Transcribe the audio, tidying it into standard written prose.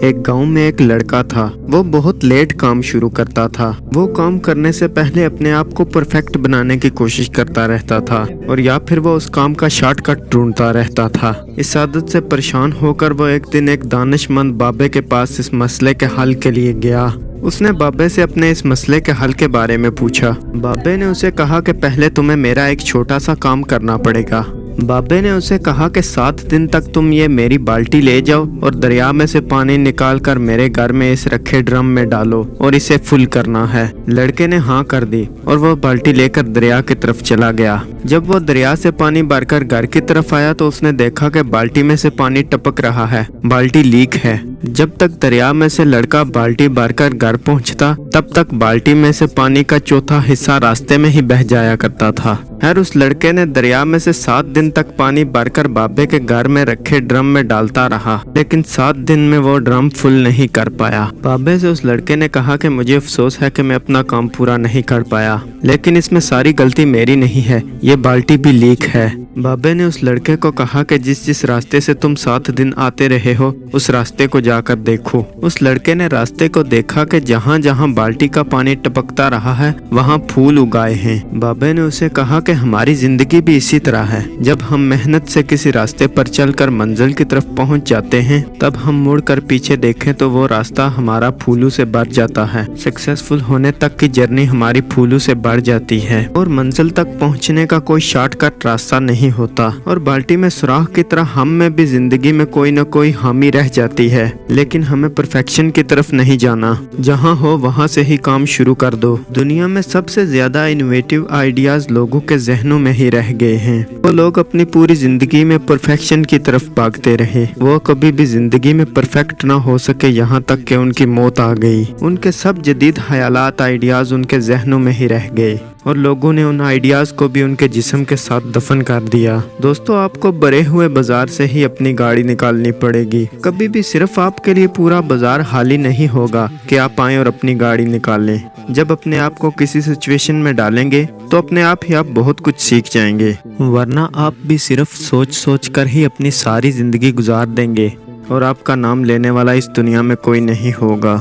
ایک گاؤں میں ایک لڑکا تھا۔ وہ بہت لیٹ کام شروع کرتا تھا۔ وہ کام کرنے سے پہلے اپنے آپ کو پرفیکٹ بنانے کی کوشش کرتا رہتا تھا اور یا پھر وہ اس کام کا شارٹ کٹ ڈھونڈتا رہتا تھا۔ اس عادت سے پریشان ہو کر وہ ایک دن ایک دانش مند بابے کے پاس اس مسئلے کے حل کے لیے گیا۔ اس نے بابے سے اپنے اس مسئلے کے حل کے بارے میں پوچھا۔ بابے نے اسے کہا کہ پہلے تمہیں میرا ایک چھوٹا سا کام کرنا پڑے گا۔ بابے نے اسے کہا کہ 7 دن تک تم یہ میری بالٹی لے جاؤ اور دریا میں سے پانی نکال کر میرے گھر میں اس رکھے ڈرم میں ڈالو اور اسے فل کرنا ہے۔ لڑکے نے ہاں کر دی اور وہ بالٹی لے کر دریا کی طرف چلا گیا۔ جب وہ دریا سے پانی بھر کر گھر کی طرف آیا تو اس نے دیکھا کہ بالٹی میں سے پانی ٹپک رہا ہے، بالٹی لیک ہے۔ جب تک دریا میں سے لڑکا بالٹی بھر کر گھر پہنچتا تب تک بالٹی میں سے پانی کا چوتھا حصہ راستے میں ہی بہہ جایا کرتا تھا۔ خیر اس لڑکے نے دریا میں سے 7 دن تک پانی بھر کر بابے کے گھر میں رکھے ڈرم میں ڈالتا رہا، لیکن 7 دن میں وہ ڈرم فل نہیں کر پایا۔ بابے سے اس لڑکے نے کہا کہ مجھے افسوس ہے کہ میں اپنا کام پورا نہیں کر پایا، لیکن اس میں ساری غلطی میری نہیں ہے، یہ بالٹی بھی لیک ہے۔ بابے نے اس لڑکے کو کہا کہ جس راستے سے تم 7 دن آتے رہے ہو اس راستے کو جا کر دیکھو۔ اس لڑکے نے راستے کو دیکھا کہ جہاں جہاں بالٹی کا پانی ٹپکتا رہا ہے وہاں پھول اگائے ہیں۔ بابے نے اسے کہا کہ ہماری زندگی بھی اسی طرح ہے، جب ہم محنت سے کسی راستے پر چل کر منزل کی طرف پہنچ جاتے ہیں تب ہم مڑ کر پیچھے دیکھیں تو وہ راستہ ہمارا پھولوں سے بھر جاتا ہے۔ سکسیسفل ہونے تک کی جرنی ہماری پھولوں سے بھر جاتی ہے اور منزل تک پہنچنے کا کوئی شارٹ کٹ راستہ نہیں ہوتا، اور بالٹی میں سوراخ کی طرح ہم میں بھی زندگی میں کوئی نہ کوئی خامی رہ جاتی ہے، لیکن ہمیں پرفیکشن کی طرف نہیں جانا، جہاں ہو وہاں سے ہی کام شروع کر دو۔ دنیا میں سب سے زیادہ انوویٹیو آئیڈیاز لوگوں کے ذہنوں میں ہی رہ گئے ہیں۔ وہ لوگ اپنی پوری زندگی میں پرفیکشن کی طرف بھاگتے رہے، وہ کبھی بھی زندگی میں پرفیکٹ نہ ہو سکے یہاں تک کہ ان کی موت آ گئی۔ ان کے سب جدید خیالات آئیڈیاز ان کے ذہنوں میں ہی رہ گئے اور لوگوں نے ان آئیڈیاز کو بھی ان کے جسم کے ساتھ دفن کر دیا۔ دوستو آپ کو بھرے ہوئے بازار سے ہی اپنی گاڑی نکالنی پڑے گی۔ کبھی بھی صرف آپ کے لیے پورا بازار خالی نہیں ہوگا کہ آپ آئیں اور اپنی گاڑی نکالیں۔ جب اپنے آپ کو کسی سچویشن میں ڈالیں گے تو اپنے آپ ہی آپ بہت کچھ سیکھ جائیں گے، ورنہ آپ بھی صرف سوچ سوچ کر ہی اپنی ساری زندگی گزار دیں گے اور آپ کا نام لینے والا اس دنیا میں کوئی نہیں ہوگا۔